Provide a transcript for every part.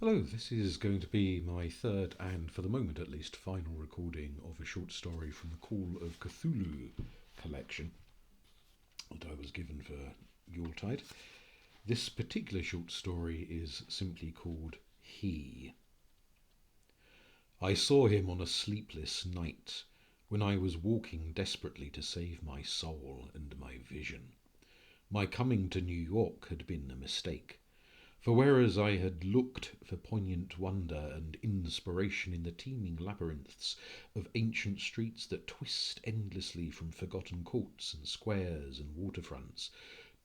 Hello, this is going to be my third and, for the moment at least, final recording of a short story from the Call of Cthulhu collection that I was given for Yuletide. This particular short story is simply called He. I saw him on a sleepless night when I was walking desperately to save my soul and my vision. My coming to New York had been a mistake. For whereas I had looked for poignant wonder and inspiration in the teeming labyrinths of ancient streets that twist endlessly from forgotten courts and squares and waterfronts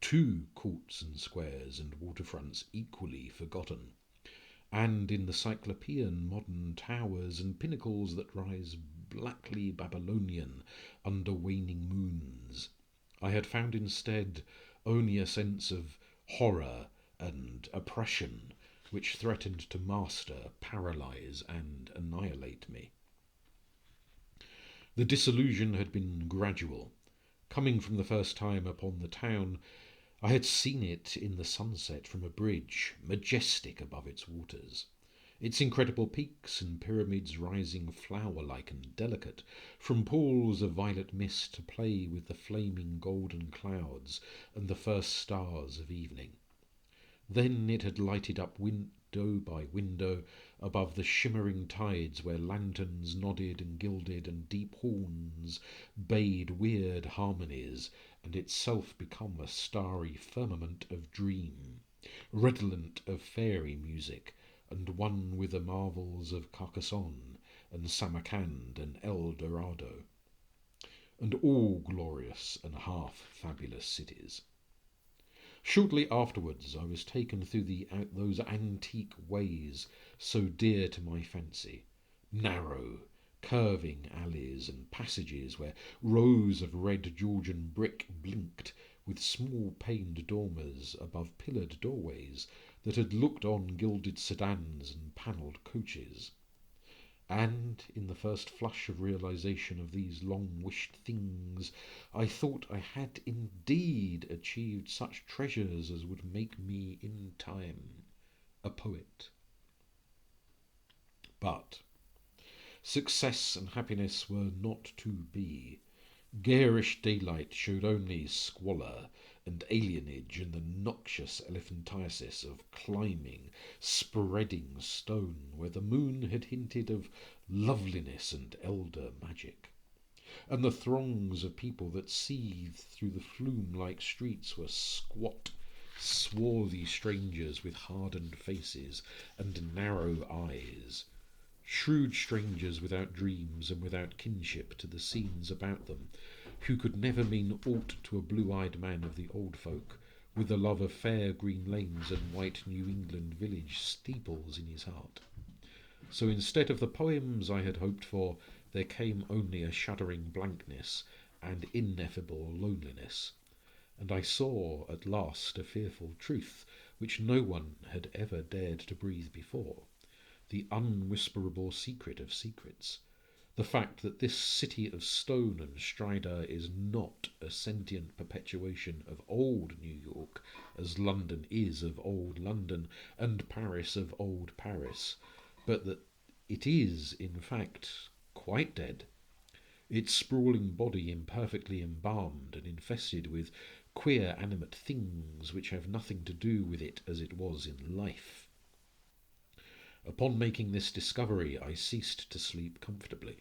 to courts and squares and waterfronts equally forgotten, and in the cyclopean modern towers and pinnacles that rise blackly Babylonian under waning moons, I had found instead only a sense of horror and oppression which threatened to master, paralyze, and annihilate me. The disillusion had been gradual. Coming from the first time upon the town, I had seen it in the sunset from a bridge, majestic above its waters, its incredible peaks and pyramids rising flower-like and delicate from pools of violet mist to play with the flaming golden clouds and the first stars of evening. Then it had lighted up window by window above the shimmering tides where lanterns nodded and gilded and deep horns bayed weird harmonies, and itself become a starry firmament of dream, redolent of fairy music, and one with the marvels of Carcassonne and Samarkand and El Dorado, and all glorious and half fabulous cities. Shortly afterwards I was taken through those antique ways so dear to my fancy, narrow, curving alleys and passages where rows of red Georgian brick blinked with small paned dormers above pillared doorways that had looked on gilded sedans and panelled coaches. And in the first flush of realization of these long-wished things, I thought I had indeed achieved such treasures as would make me in time a poet. But success and happiness were not to be. Garish daylight showed only squalor and alienage and the noxious elephantiasis of climbing, spreading stone where the moon had hinted of loveliness and elder magic. And the throngs of people that seethed through the flume-like streets were squat, swarthy strangers with hardened faces and narrow eyes, shrewd strangers without dreams and without kinship to the scenes about them, who could never mean aught to a blue-eyed man of the old folk, with the love of fair green lanes and white New England village steeples in his heart. So instead of the poems I had hoped for, there came only a shuddering blankness and ineffable loneliness, and I saw at last a fearful truth which no one had ever dared to breathe before, the unwhisperable secret of secrets, the fact that this city of stone and stridor is not a sentient perpetuation of old New York, as London is of old London and Paris of old Paris, but that it is, in fact, quite dead, its sprawling body imperfectly embalmed and infested with queer animate things which have nothing to do with it as it was in life. Upon making this discovery, I ceased to sleep comfortably,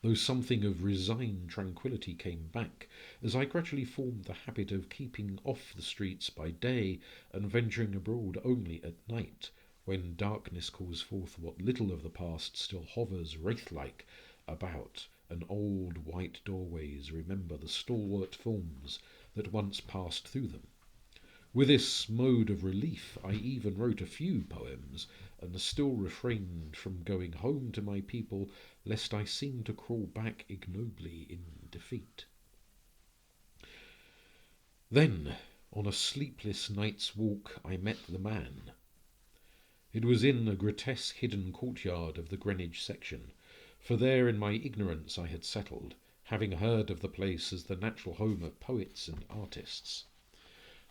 though something of resigned tranquillity came back as I gradually formed the habit of keeping off the streets by day and venturing abroad only at night, when darkness calls forth what little of the past still hovers wraith-like about, and old white doorways remember the stalwart forms that once passed through them. With this mode of relief I even wrote a few poems, and still refrained from going home to my people lest I seemed to crawl back ignobly in defeat. Then, on a sleepless night's walk, I met the man. It was in a grotesque hidden courtyard of the Greenwich section, for there in my ignorance I had settled, having heard of the place as the natural home of poets and artists.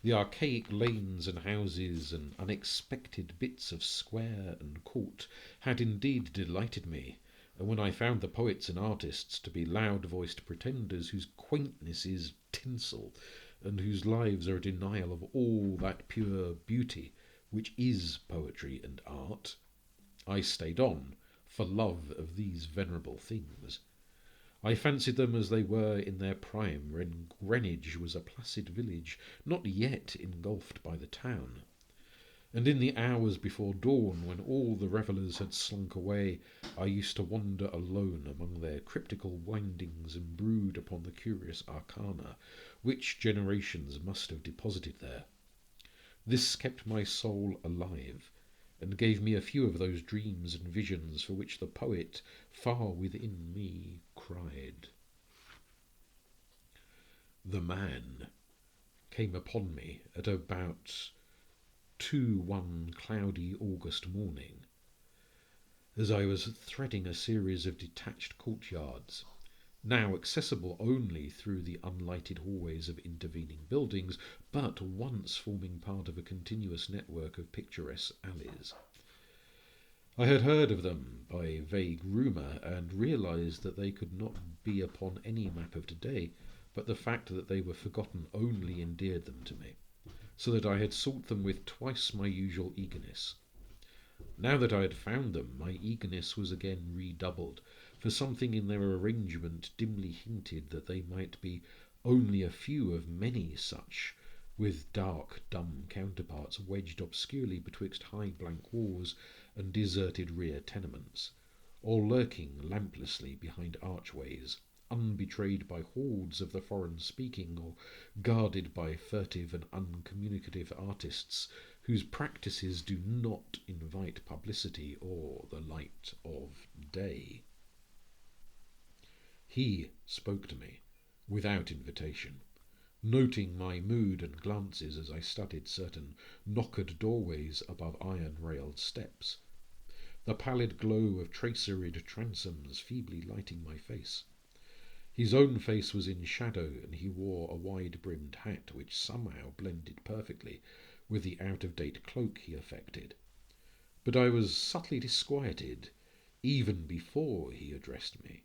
The archaic lanes and houses and unexpected bits of square and court had indeed delighted me, and when I found the poets and artists to be loud-voiced pretenders whose quaintness is tinsel, and whose lives are a denial of all that pure beauty which is poetry and art, I stayed on for love of these venerable things. I fancied them as they were in their prime, when Greenwich was a placid village, not yet engulfed by the town. And in the hours before dawn, when all the revellers had slunk away, I used to wander alone among their cryptical windings and brood upon the curious arcana which generations must have deposited there. This kept my soul alive, and gave me a few of those dreams and visions for which the poet far within me cried. The man came upon me at about 1 cloudy August morning, as I was threading a series of detached courtyards, now accessible only through the unlighted hallways of intervening buildings, but once forming part of a continuous network of picturesque alleys. I had heard of them by vague rumour, and realised that they could not be upon any map of today, but the fact that they were forgotten only endeared them to me, so that I had sought them with twice my usual eagerness. Now that I had found them, my eagerness was again redoubled, for something in their arrangement dimly hinted that they might be only a few of many such, with dark, dumb counterparts wedged obscurely betwixt high blank walls and deserted rear tenements, or lurking lamplessly behind archways, unbetrayed by hordes of the foreign-speaking, or guarded by furtive and uncommunicative artists whose practices do not invite publicity or the light of day. He spoke to me without invitation, noting my mood and glances as I studied certain knockered doorways above iron-railed steps, the pallid glow of traceried transoms feebly lighting my face. His own face was in shadow, and he wore a wide-brimmed hat which somehow blended perfectly with the out-of-date cloak he affected. But I was subtly disquieted even before he addressed me.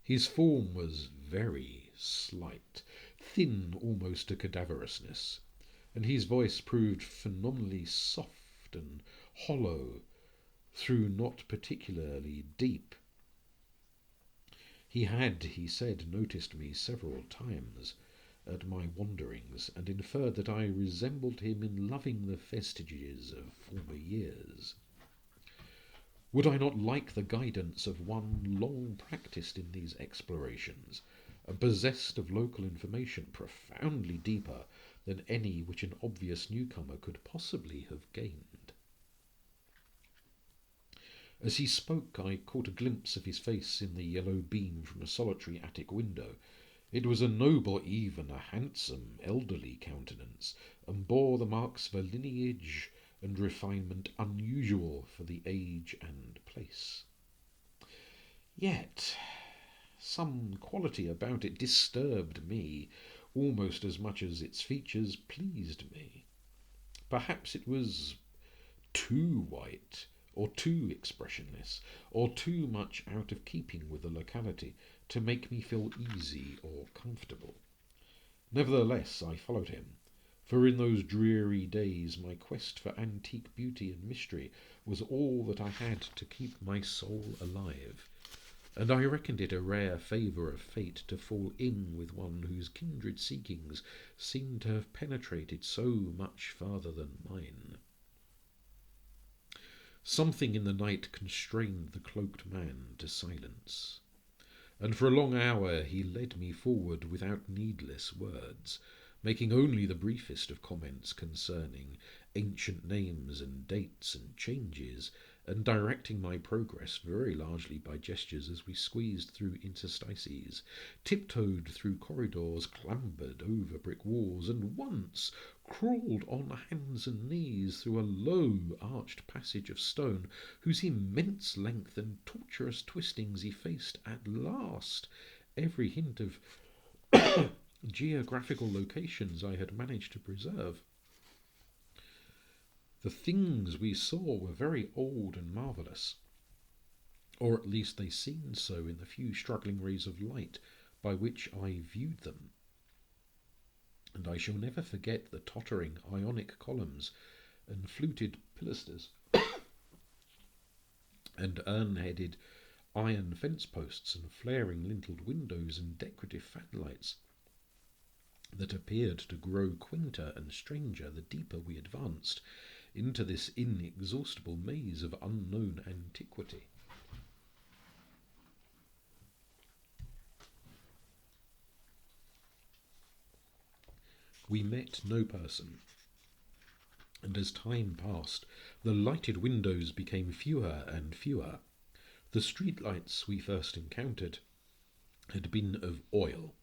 His form was very slight, thin almost to cadaverousness, and his voice proved phenomenally soft and hollow, though not particularly deep. He had, he said, noticed me several times at my wanderings, and inferred that I resembled him in loving the vestiges of former years. Would I not like the guidance of one long practised in these explorations, and possessed of local information profoundly deeper than any which an obvious newcomer could possibly have gained? As he spoke, I caught a glimpse of his face in the yellow beam from a solitary attic window. It was a noble, even a handsome, elderly countenance, and bore the marks of a lineage and refinement unusual for the age and place. Yet some quality about it disturbed me almost as much as its features pleased me. Perhaps it was too white, or too expressionless, or too much out of keeping with the locality to make me feel easy or comfortable. Nevertheless, I followed him, for in those dreary days my quest for antique beauty and mystery was all that I had to keep my soul alive, and I reckoned it a rare favour of fate to fall in with one whose kindred seekings seemed to have penetrated so much farther than mine. Something in the night constrained the cloaked man to silence, and for a long hour he led me forward without needless words, making only the briefest of comments concerning ancient names and dates and changes, and directing my progress very largely by gestures as we squeezed through interstices, tiptoed through corridors, clambered over brick walls, and once crawled on hands and knees through a low arched passage of stone, whose immense length and tortuous twistings effaced at last every hint of geographical locations I had managed to preserve. The things we saw were very old and marvellous, or at least they seemed so in the few struggling rays of light by which I viewed them. And I shall never forget the tottering Ionic columns and fluted pilasters and urn-headed iron fence posts and flaring lintled windows and decorative fanlights that appeared to grow quainter and stranger the deeper we advanced into this inexhaustible maze of unknown antiquity. We met no person, and as time passed, the lighted windows became fewer and fewer. The streetlights we first encountered had been of oil,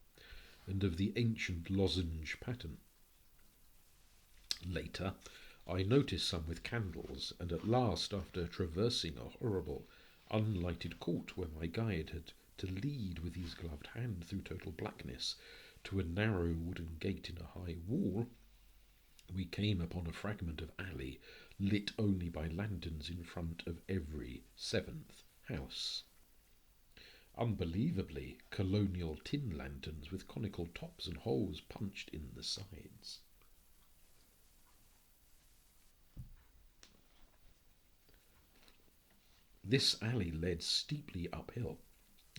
and of the ancient lozenge pattern. Later, I noticed some with candles, and at last, after traversing a horrible, unlighted court where my guide had to lead with his gloved hand through total blackness to a narrow wooden gate in a high wall, we came upon a fragment of alley lit only by lanterns in front of every seventh house. Unbelievably, colonial tin lanterns with conical tops and holes punched in the sides. This alley led steeply uphill,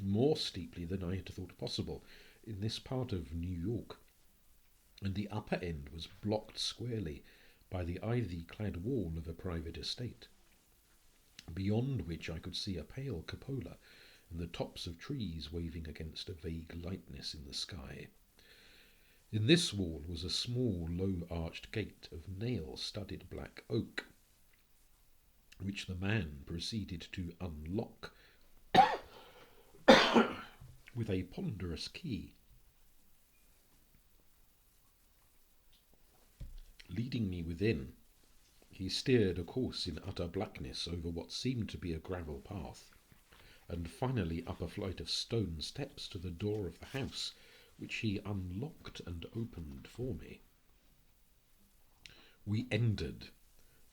more steeply than I had thought possible in this part of New York, and the upper end was blocked squarely by the ivy-clad wall of a private estate, beyond which I could see a pale cupola and the tops of trees waving against a vague lightness in the sky. In this wall was a small, low-arched gate of nail-studded black oak, which the man proceeded to unlock with a ponderous key. Leading me within, he steered a course in utter blackness over what seemed to be a gravel path, and finally up a flight of stone steps to the door of the house, which he unlocked and opened for me. We entered,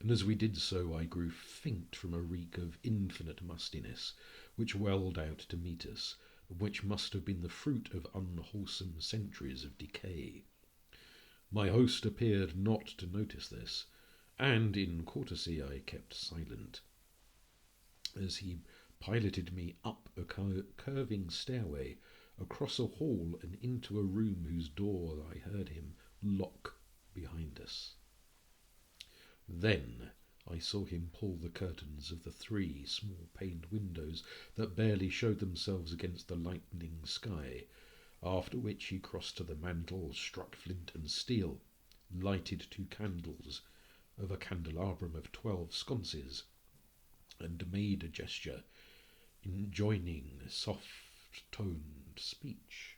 and as we did so I grew faint from a reek of infinite mustiness which welled out to meet us, and which must have been the fruit of unwholesome centuries of decay. My host appeared not to notice this, and in courtesy I kept silent. As he piloted me up a curving stairway, across a hall and into a room whose door I heard him lock behind us. Then I saw him pull the curtains of the 3 small-paned windows that barely showed themselves against the lightning sky, after which he crossed to the mantel, struck flint and steel, lighted 2 candles of a candelabrum of 12 sconces, and made a gesture enjoining soft-toned speech.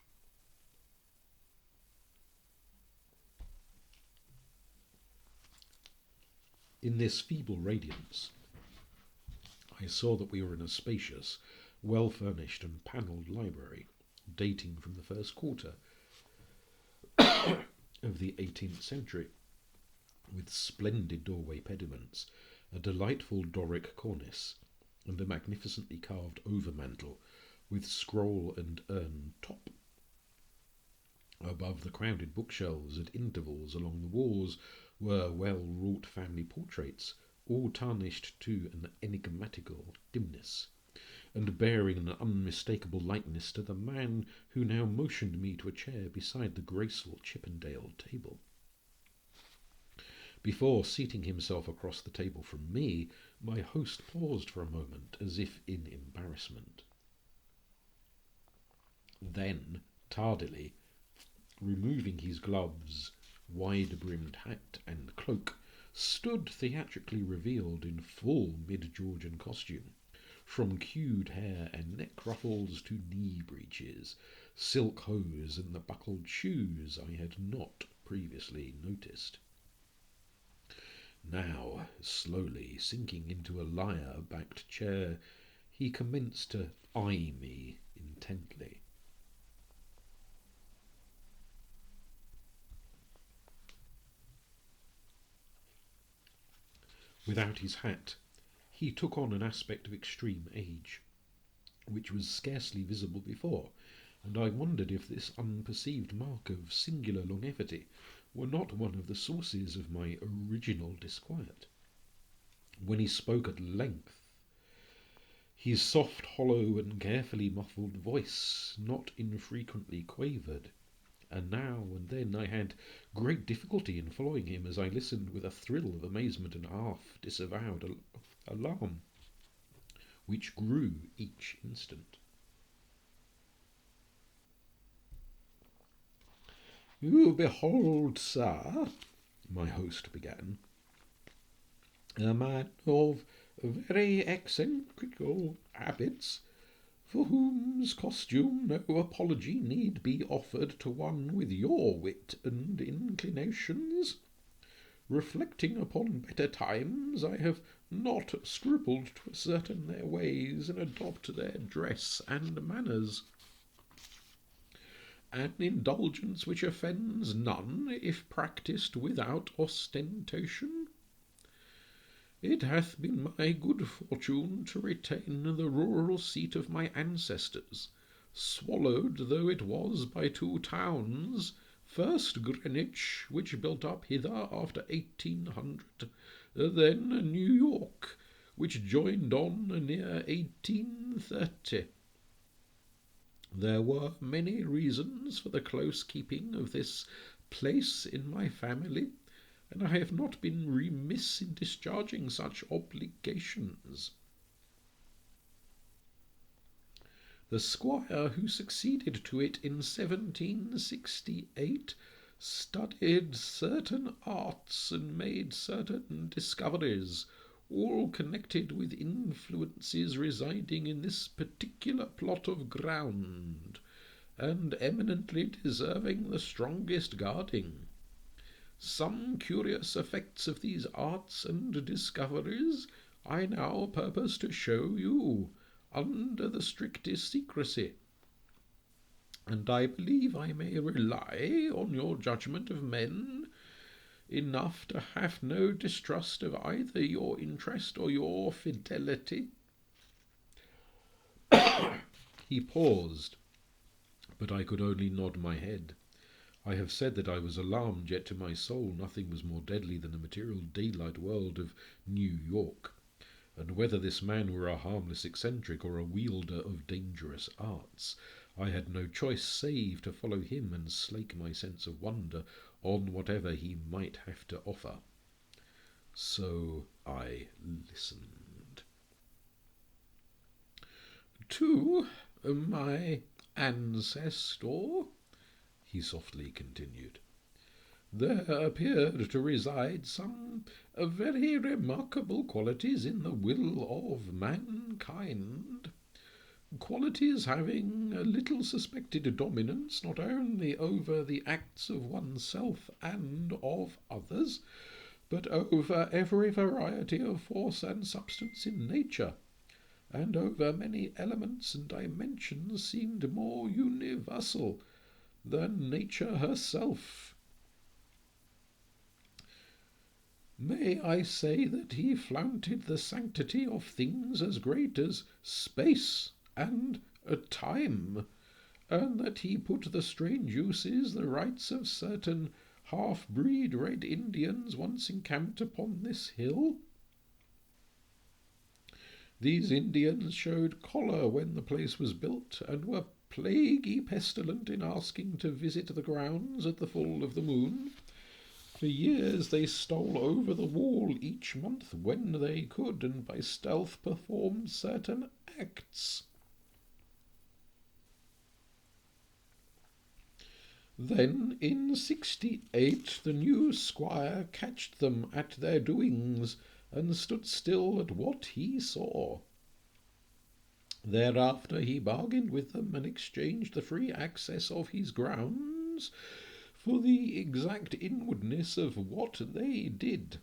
In this feeble radiance, I saw that we were in a spacious, well-furnished and panelled library, dating from the first quarter of the 18th century, with splendid doorway pediments, a delightful Doric cornice, and a magnificently carved overmantel with scroll and urn top. Above the crowded bookshelves at intervals along the walls were well-wrought family portraits, all tarnished to an enigmatical dimness, and bearing an unmistakable likeness to the man who now motioned me to a chair beside the graceful Chippendale table. Before seating himself across the table from me, my host paused for a moment, as if in embarrassment. Then, tardily, removing his gloves, wide-brimmed hat and cloak, stood theatrically revealed in full mid-Georgian costume, from queued hair and neck ruffles to knee breeches, silk hose and the buckled shoes I had not previously noticed. Now, slowly sinking into a lyre-backed chair, he commenced to eye me intently. Without his hat, he took on an aspect of extreme age, which was scarcely visible before, and I wondered if this unperceived mark of singular longevity were not one of the sources of my original disquiet. When he spoke at length, his soft, hollow, and carefully muffled voice not infrequently quavered, and now and then I had great difficulty in following him as I listened with a thrill of amazement and half disavowed alarm, which grew each instant. "You behold, sir," my host began, "a man of very eccentrical habits, for whose costume no apology need be offered to one with your wit and inclinations. Reflecting upon better times, I have not scrupled to ascertain their ways and adopt their dress and manners. An indulgence which offends none, if practised without ostentation. It hath been my good fortune to retain the rural seat of my ancestors, swallowed though it was by two towns, first Greenwich, which built up hither after 1800, then New York, which joined on near 1830. There were many reasons for the close keeping of this place in my family, and I have not been remiss in discharging such obligations. The squire who succeeded to it in 1768 studied certain arts and made certain discoveries, all connected with influences residing in this particular plot of ground, and eminently deserving the strongest guarding. Some curious effects of these arts and discoveries I now purpose to show you, under the strictest secrecy, and I believe I may rely on your judgment of men enough to have no distrust of either your interest or your fidelity." He paused, but I could only nod my head. I have said that I was alarmed, yet to my soul nothing was more deadly than the material daylight world of New York, and whether this man were a harmless eccentric or a wielder of dangerous arts, I had no choice save to follow him and slake my sense of wonder on whatever he might have to offer. So I listened. "To my ancestor," he softly continued, "there appeared to reside some very remarkable qualities in the will of mankind, qualities having a little suspected dominance not only over the acts of oneself and of others, but over every variety of force and substance in nature, and over many elements and dimensions seemed more universal than nature herself. May I say that he flaunted the sanctity of things as great as space and time, and that he put the strange uses, the rights of certain half-breed Red Indians once encamped upon this hill? These Indians showed choler when the place was built, and were plaguy pestilent in asking to visit the grounds at the full of the moon. For years they stole over the wall each month when they could, and by stealth performed certain acts. Then in 68 the new squire catched them at their doings, and stood still at what he saw. Thereafter he bargained with them, and exchanged the free access of his grounds for the exact inwardness of what they did.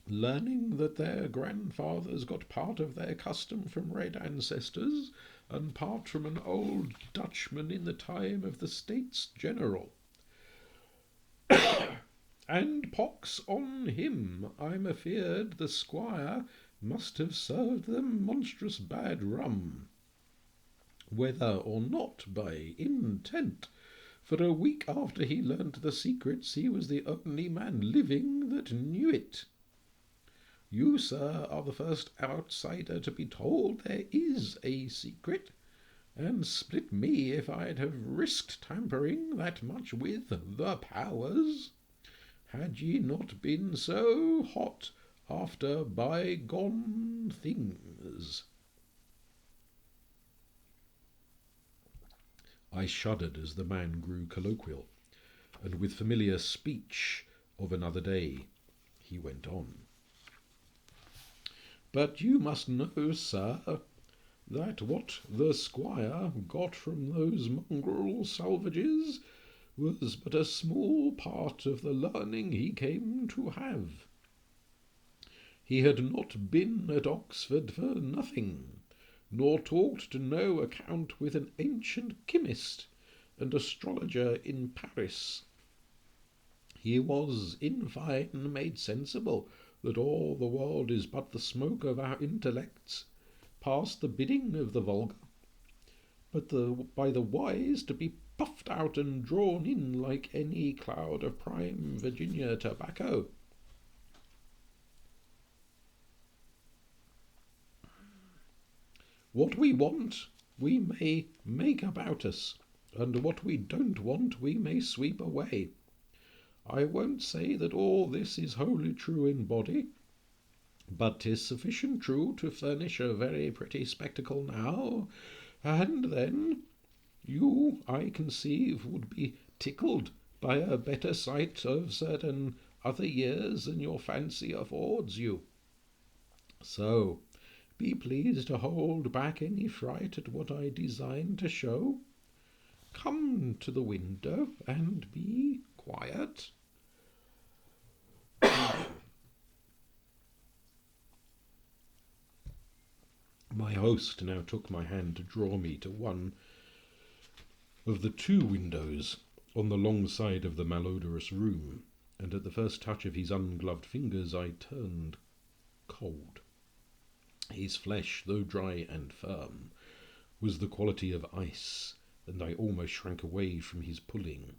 Learning that their grandfathers got part of their custom from red ancestors, and part from an old Dutchman in the time of the States General, And pox on him, I'm afeard the squire must have served them monstrous bad rum, whether or not by intent, for a week after he learnt the secrets he was the only man living that knew it. You, sir, are the first outsider to be told there is a secret, and split me if I'd have risked tampering that much with the powers, had ye not been so hot after bygone things. I shuddered as the man grew colloquial, and with familiar speech of another day he went on. But you must know, sir, that what the squire got from those mongrel salvages was but a small part of the learning he came to have. He had not been at Oxford for nothing, nor talked to no account with an ancient chemist and astrologer in Paris. He was, in fine, made sensible that all the world is but the smoke of our intellects, past the bidding of the vulgar, but by the wise to be puffed out and drawn in like any cloud of prime Virginia tobacco. What we want we may make about us, and what we don't want we may sweep away. I won't say that all this is wholly true in body, but 'tis sufficient true to furnish a very pretty spectacle now, and then you, I conceive, would be tickled by a better sight of certain other years than your fancy affords you. So, be pleased to hold back any fright at what I design to show. Come to the window and be quiet. My host now took my hand to draw me to one of the two windows on the long side of the malodorous room, and at the first touch of his ungloved fingers I turned cold. His flesh, though dry and firm, was the quality of ice, and I almost shrank away from his pulling.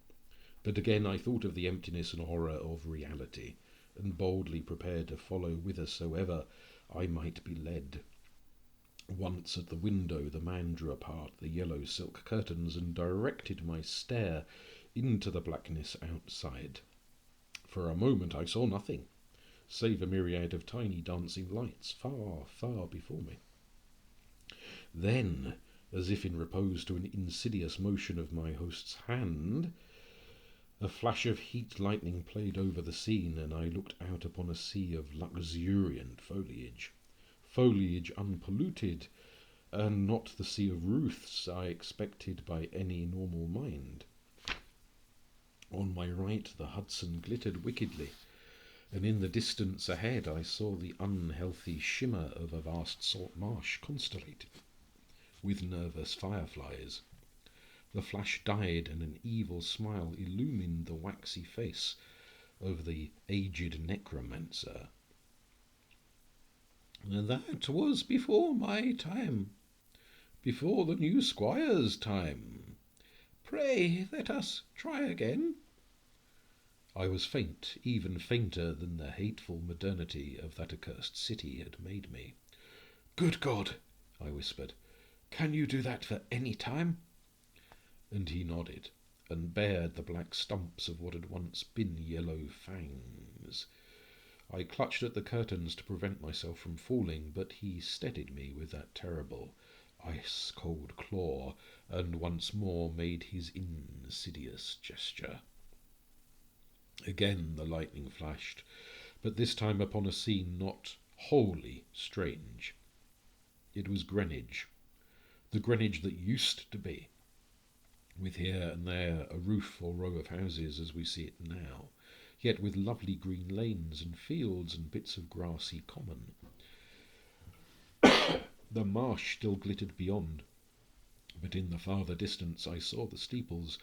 But again I thought of the emptiness and horror of reality, and boldly prepared to follow whithersoever I might be led. Once at the window, the man drew apart the yellow silk curtains and directed my stare into the blackness outside. For a moment I saw nothing, save a myriad of tiny dancing lights far, far before me. Then, as if in repose to an insidious motion of my host's hand, a flash of heat lightning played over the scene, and I looked out upon a sea of luxuriant foliage unpolluted, and not the sea of Ruths I expected by any normal mind. On my right the Hudson glittered wickedly, and in the distance ahead I saw the unhealthy shimmer of a vast salt marsh constellated with nervous fireflies. The flash died, and an evil smile illumined the waxy face of the aged necromancer. That was before my time, before the new squire's time. Pray let us try again. I was faint, even fainter than the hateful modernity of that accursed city had made me. Good God, I whispered, can you do that for any time? And he nodded, and bared the black stumps of what had once been yellow fangs. I clutched at the curtains to prevent myself from falling, but he steadied me with that terrible, ice-cold claw, and once more made his insidious gesture. Again the lightning flashed, but this time upon a scene not wholly strange. It was Greenwich, the Greenwich that used to be, with here and there a roof or row of houses as we see it now, yet with lovely green lanes and fields and bits of grassy common. The marsh still glittered beyond, but in the farther distance I saw the steeples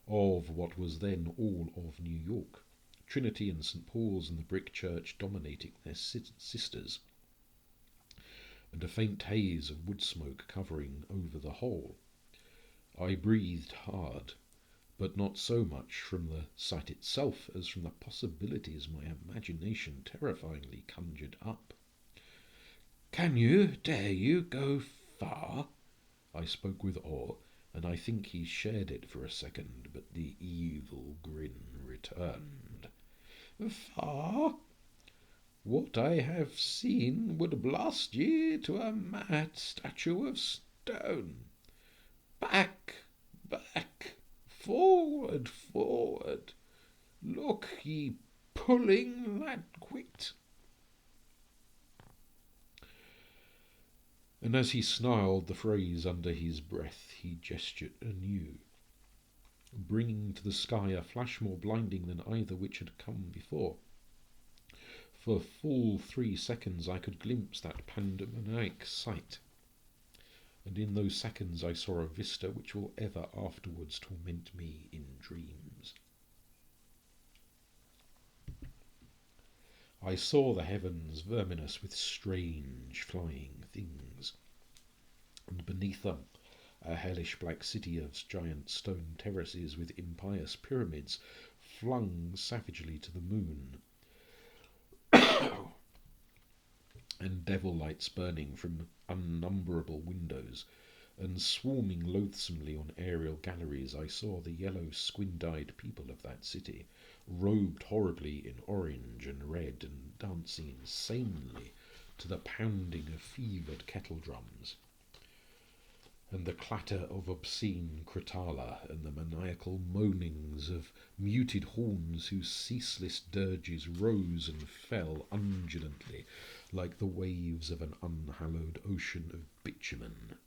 of what was then all of New York, Trinity and St. Paul's and the brick church dominating their sisters, and a faint haze of wood smoke covering over the whole. I breathed hard, but not so much from the sight itself as from the possibilities my imagination terrifyingly conjured up. Dare you go far? I spoke with awe, and I think he shared it for a second, but the evil grin returned. Far? What I have seen would blast ye to a mad statue of stone. Back, back, forward, forward. Look ye pulling that quit. And as he snarled the phrase under his breath, he gestured anew, bringing to the sky a flash more blinding than either which had come before. For full 3 seconds I could glimpse that pandemoniac sight, and in those seconds I saw a vista which will ever afterwards torment me in dreams. I saw the heavens verminous with strange flying things, and beneath them a hellish black city of giant stone terraces with impious pyramids flung savagely to the moon, and devil lights burning from unnumberable windows, and swarming loathsomely on aerial galleries. I saw the yellow squint-eyed people of that city, robed horribly in orange and red, and dancing insanely to the pounding of fevered kettle drums, and the clatter of obscene kritala, and the maniacal moanings of muted horns whose ceaseless dirges rose and fell undulantly like the waves of an unhallowed ocean of bitumen.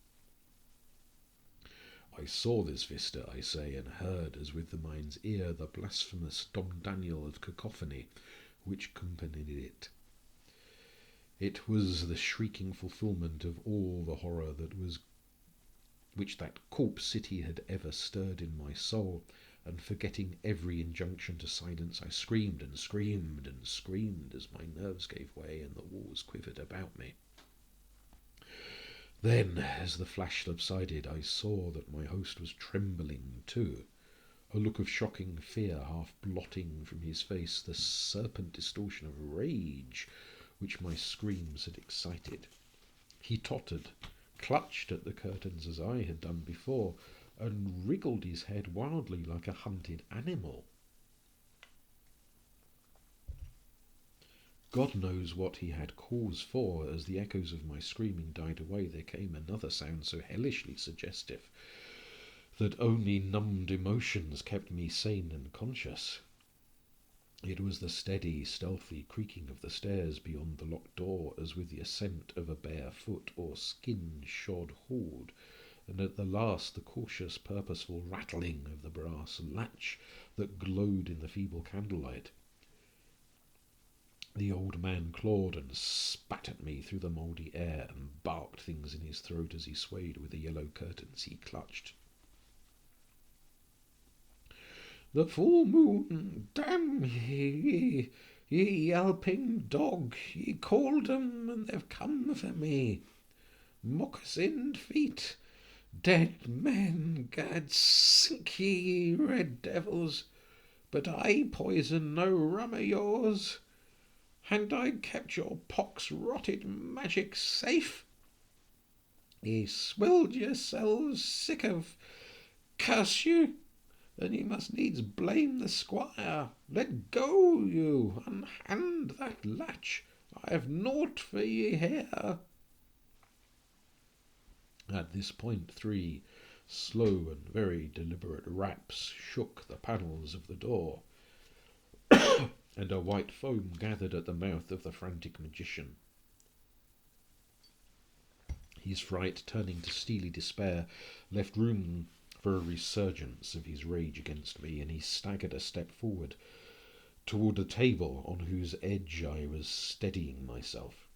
I saw this vista, I say, and heard, as with the mind's ear, the blasphemous Dom Daniel of cacophony which accompanied it. It was the shrieking fulfilment of all the horror which that corpse city had ever stirred in my soul, and forgetting every injunction to silence, I screamed and screamed and screamed as my nerves gave way and the walls quivered about me. Then, as the flash subsided, I saw that my host was trembling too, a look of shocking fear half blotting from his face the serpent distortion of rage which my screams had excited. He tottered, clutched at the curtains as I had done before, and wriggled his head wildly like a hunted animal. God knows what he had cause for. As the echoes of my screaming died away, there came another sound so hellishly suggestive that only numbed emotions kept me sane and conscious. It was the steady, stealthy creaking of the stairs beyond the locked door, as with the ascent of a bare foot or skin-shod horde, and at the last the cautious, purposeful rattling of the brass latch that glowed in the feeble candlelight. The old man clawed and spat at me through the mouldy air, and barked things in his throat as he swayed with the yellow curtains he clutched. The full moon, damn ye, ye yelping dog, ye called 'em and they've come for me. Moccasined feet, dead men, gad sink ye red devils, but I poison no rum o' yours. Hadn't I kept your pox-rotted magic safe? Ye swilled yourselves sick of, curse you, and ye must needs blame the squire. Let go, you, unhand that latch. I have naught for ye here. At this point 3 slow and very deliberate raps shook the panels of the door, and a white foam gathered at the mouth of the frantic magician. His fright, turning to steely despair, left room for a resurgence of his rage against me, and he staggered a step forward toward the table on whose edge I was steadying myself.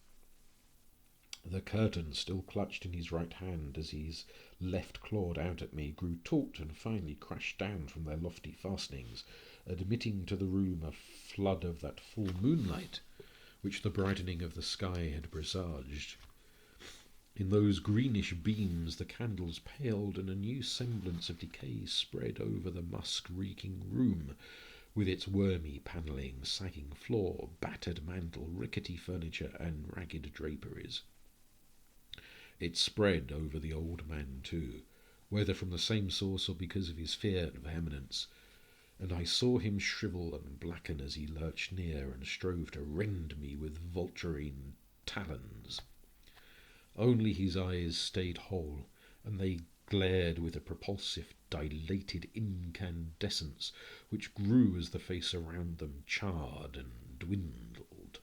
The curtain, still clutched in his right hand as his left clawed out at me, grew taut and finally crashed down from their lofty fastenings, admitting to the room a flood of that full moonlight which the brightening of the sky had presaged. In those greenish beams the candles paled, and a new semblance of decay spread over the musk-reeking room, with its wormy panelling, sagging floor, battered mantel, rickety furniture, and ragged draperies. It spread over the old man too, whether from the same source or because of his fear and vehemence, and I saw him shrivel and blacken as he lurched near and strove to rend me with vulturine talons. Only his eyes stayed whole, and they glared with a propulsive, dilated incandescence which grew as the face around them charred and dwindled.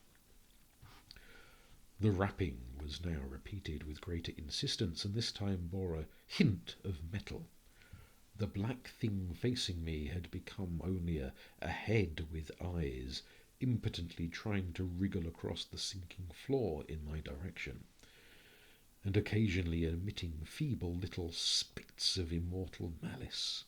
The rapping was now repeated with greater insistence, and this time bore a hint of metal. The black thing facing me had become only a head with eyes, impotently trying to wriggle across the sinking floor in my direction, and occasionally emitting feeble little spits of immortal malice.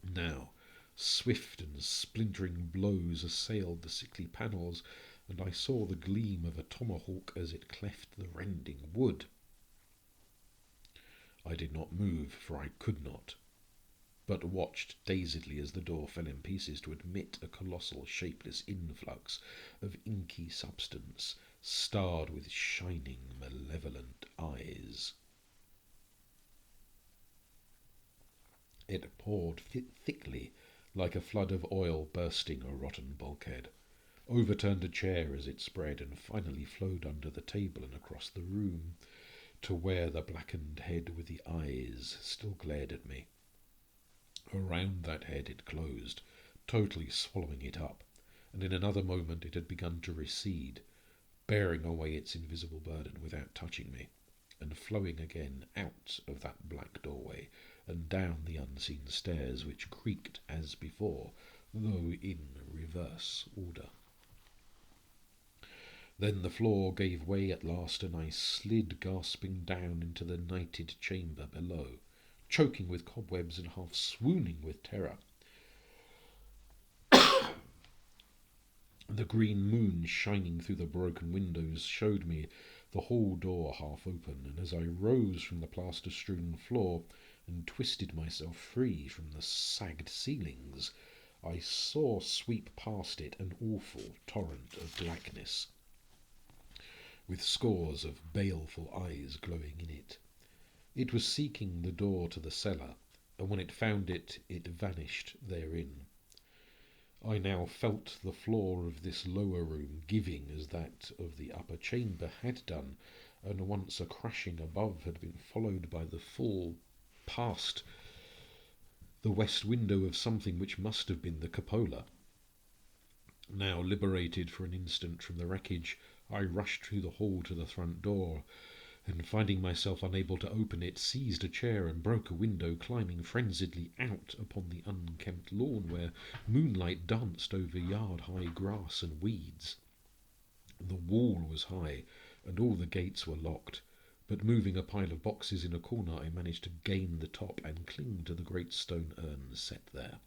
Now, swift and splintering blows assailed the sickly panels, and I saw the gleam of a tomahawk as it cleft the rending wood. I did not move, for I could not, but watched dazedly as the door fell in pieces to admit a colossal shapeless influx of inky substance, starred with shining, malevolent eyes. It poured thickly, like a flood of oil bursting a rotten bulkhead, overturned a chair as it spread, and finally flowed under the table and across the room to where the blackened head with the eyes still glared at me. Around that head it closed, totally swallowing it up, and in another moment it had begun to recede, bearing away its invisible burden without touching me, and flowing again out of that black doorway and down the unseen stairs, which creaked as before, though in reverse order. Then the floor gave way at last, and I slid gasping down into the nighted chamber below, choking with cobwebs and half swooning with terror. The green moon shining through the broken windows showed me the hall door half open, and as I rose from the plaster-strewn floor and twisted myself free from the sagged ceilings, I saw sweep past it an awful torrent of blackness, with scores of baleful eyes glowing in it. It was seeking the door to the cellar, and when it found it, it vanished therein. I now felt the floor of this lower room giving as that of the upper chamber had done, and once a crashing above had been followed by the fall past the west window of something which must have been the cupola. Now liberated for an instant from the wreckage, I rushed through the hall to the front door, and finding myself unable to open it, seized a chair and broke a window, climbing frenziedly out upon the unkempt lawn where moonlight danced over yard-high grass and weeds. The wall was high, and all the gates were locked, but moving a pile of boxes in a corner, I managed to gain the top and cling to the great stone urn set there.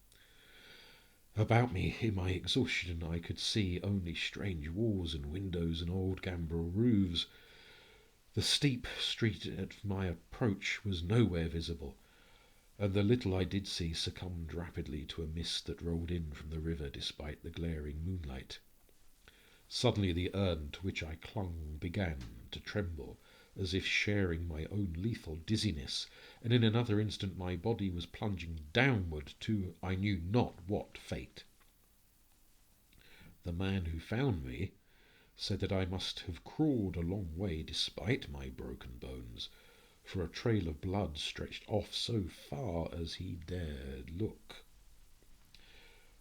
About me, in my exhaustion, I could see only strange walls and windows and old gambrel roofs. The steep street at my approach was nowhere visible, and the little I did see succumbed rapidly to a mist that rolled in from the river despite the glaring moonlight. Suddenly the urn to which I clung began to tremble, as if sharing my own lethal dizziness, and in another instant my body was plunging downward to I knew not what fate. The man who found me said that I must have crawled a long way despite my broken bones, for a trail of blood stretched off so far as he dared look.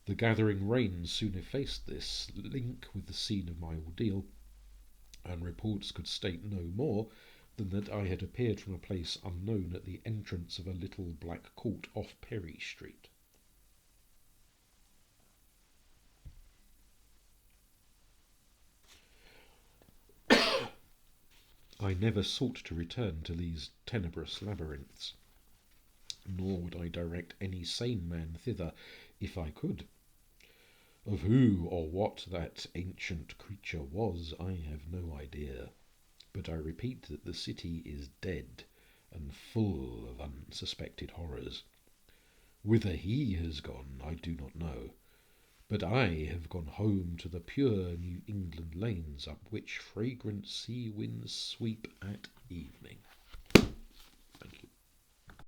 The gathering rain soon effaced this link with the scene of my ordeal, and reports could state no more than that I had appeared from a place unknown at the entrance of a little black court off Perry Street. I never sought to return to these tenebrous labyrinths, nor would I direct any sane man thither if I could. Of who or what that ancient creature was, I have no idea. But I repeat that the city is dead and full of unsuspected horrors. Whither he has gone, I do not know. But I have gone home to the pure New England lanes up which fragrant sea winds sweep at evening.